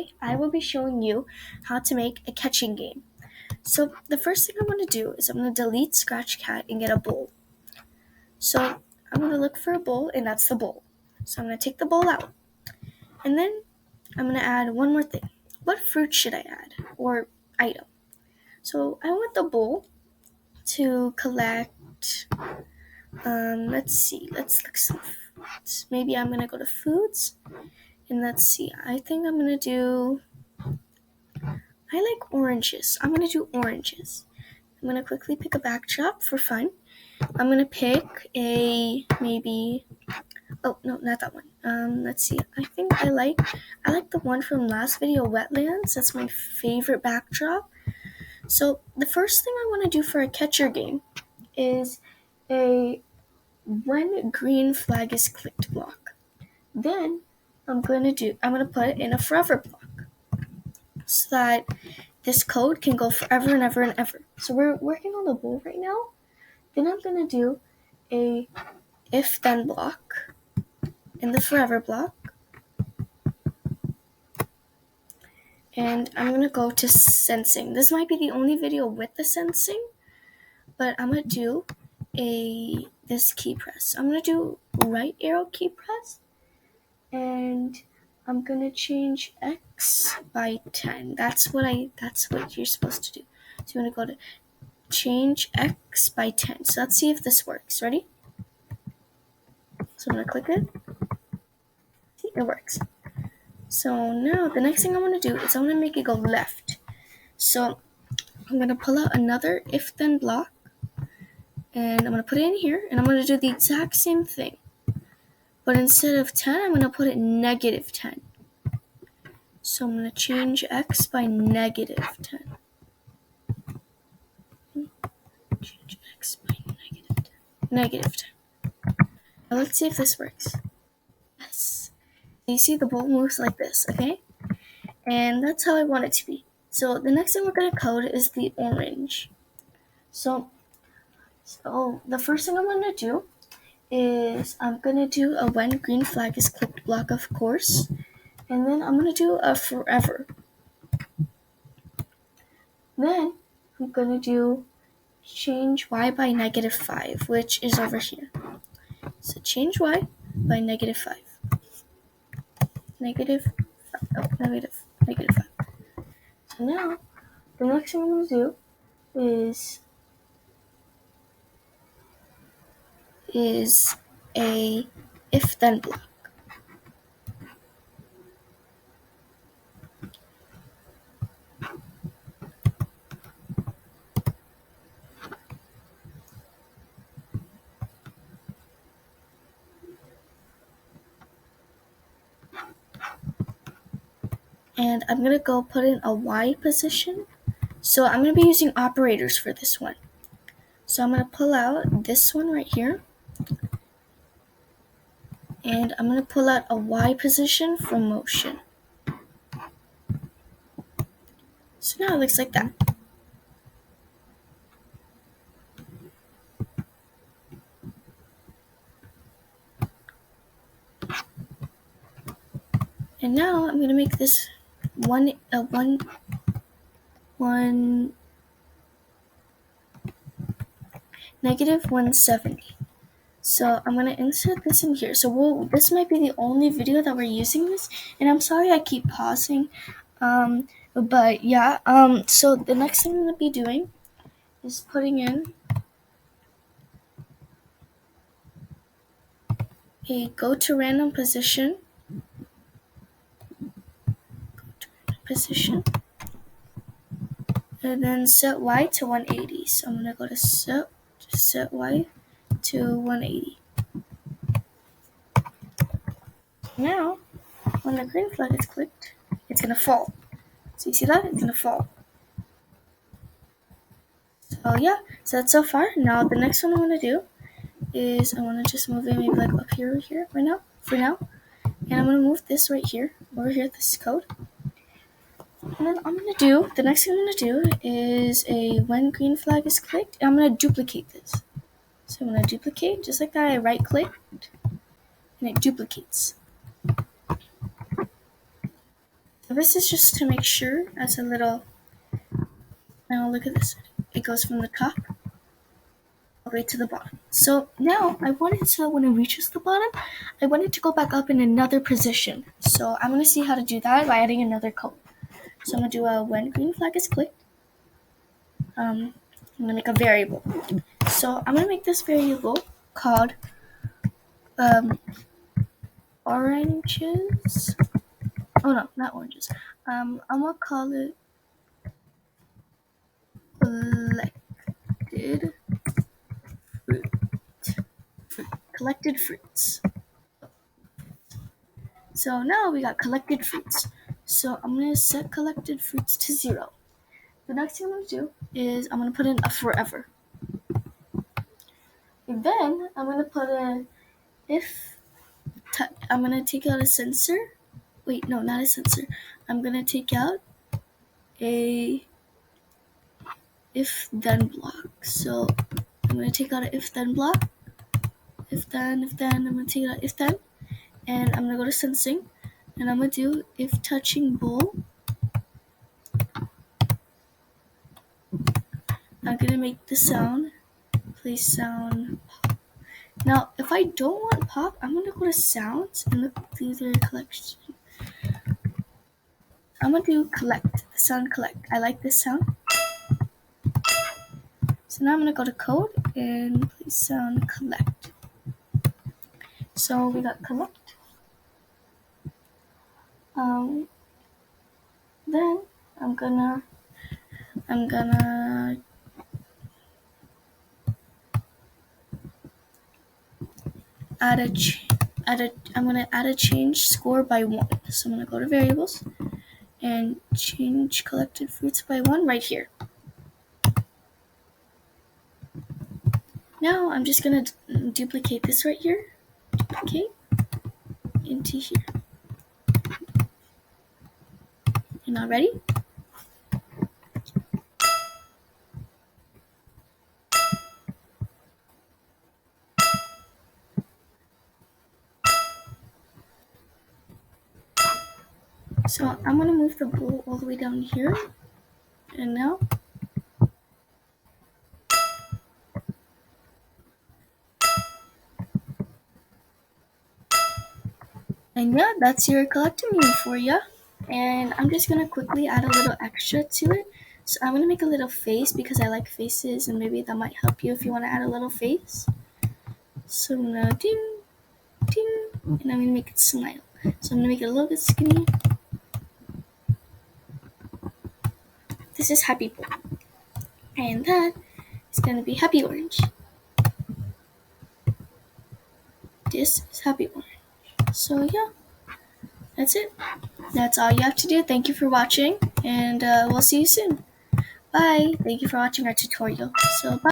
today I will be showing you how to make a catching game. So the first thing I'm going to do is I'm going to delete Scratch Cat and get a bowl. So I'm going to look for a bowl, and that's the bowl. So I'm going to take the bowl out. And then I'm going to add one more thing. What fruit should I add or item? So I want the bowl to collect, let's see, let's look some fruits. Maybe I'm going to go to foods, and let's see, I think I'm going to do, I like oranges. I'm going to do oranges. I'm going to quickly pick a backdrop for fun. I'm going to pick oh, no, not that one. Let's see. I like the one from last video, Wetlands. That's my favorite backdrop. So the first thing I want to do for a catcher game is a when green flag is clicked block. Then I'm going to put it in a forever block so that this code can go forever and ever and ever. So we're working on the bowl right now. Then I'm going to do a if then block in the forever block. And I'm going to go to sensing. This might be the only video with the sensing, but I'm going to do this key press. I'm going to do right arrow key press, and I'm going to change X by 10. That's what you're supposed to do. So you want to go to change X by 10. So let's see if this works. Ready? So I'm going to click it. See, it works. So now the next thing I'm going to do is I'm going to make it go left. So I'm going to pull out another if then block, and I'm going to put it in here, and I'm going to do the exact same thing. But instead of 10, I'm going to put it negative 10. So I'm going to change X by negative 10. Change X by negative 10. Negative 10. Now let's see if this works. Yes. You see the bowl moves like this, okay? And that's how I want it to be. So the next thing we're going to code is the orange. So the first thing I'm going to do is I'm going to do a when green flag is clicked block, of course. And then I'm going to do a forever. Then I'm going to do change Y by negative 5, which is over here. So change Y by negative 5. Negative 5. So now, the next thing I'm going to do is a if then block. And I'm going to go put in a Y position. So I'm going to be using operators for this one. So I'm going to pull out this one right here. And I'm going to pull out a Y position for motion. So now it looks like that. And now I'm going to make this negative 170. So I'm going to insert this in here. So this might be the only video that we're using this. And I'm sorry I keep pausing. But yeah, so the next thing I'm going to be doing is putting in a go to random position. And then set Y to 180. So I'm going to go to set Y to 180. Now, when the green flag is clicked, it's going to fall. So you see that? It's going to fall. So yeah, so that's so far. Now the next one I'm going to do is I want to just move it maybe like up here right now, for now. And I'm going to move this right here, over here, this code. And then the next thing I'm going to do is a when green flag is clicked, and I'm going to duplicate this. So I'm going to duplicate, just like that, I right click, and it duplicates. This is just to make sure as a little, now look at this. It goes from the top all the way to the bottom. So now I wanted to, when it reaches the bottom, I wanted to go back up in another position. So I'm going to see how to do that by adding another code. So I'm going to do a when green flag is clicked. I'm going to make a variable. So I'm going to make this variable called oranges. Oh no, not oranges. I'm going to call it collected fruits. So now we got collected fruits. So I'm going to set collected fruits to 0. The next thing I'm going to do is I'm going to put in a forever. And then I'm going to put in I'm going to take out a sensor. Wait, no, not a sensor. I'm going to take out a if then block. So I'm going to take out an if then block. If then, I'm going to take out if then. And I'm going to go to sensing. And I'm going to do if touching bowl. I'm going to make the sound. Please sound pop. Now, if I don't want pop, I'm going to go to sounds and look through their collection. I'm going to do collect, the sound collect. I like this sound. So now I'm going to go to code and please sound collect. So we got collect. Then I'm gonna I'm gonna add a change score by 1. So I'm gonna go to variables and change collected fruits by 1 right here. Now I'm just gonna duplicate this right here. Duplicate into here. You not ready? So I'm gonna move the bowl all the way down here, and now yeah, that's your collector meme for you. And I'm just gonna quickly add a little extra to it. So I'm gonna make a little face because I like faces, and maybe that might help you if you want to add a little face. So I'm gonna ding, ding, and I'm gonna make it smile. So I'm gonna make it a little bit skinny. This is happy boy, and that is gonna be happy orange. This is happy orange. So yeah, that's it. That's all you have to do. Thank you for watching, and we'll see you soon. Bye. Thank you for watching our tutorial. So bye.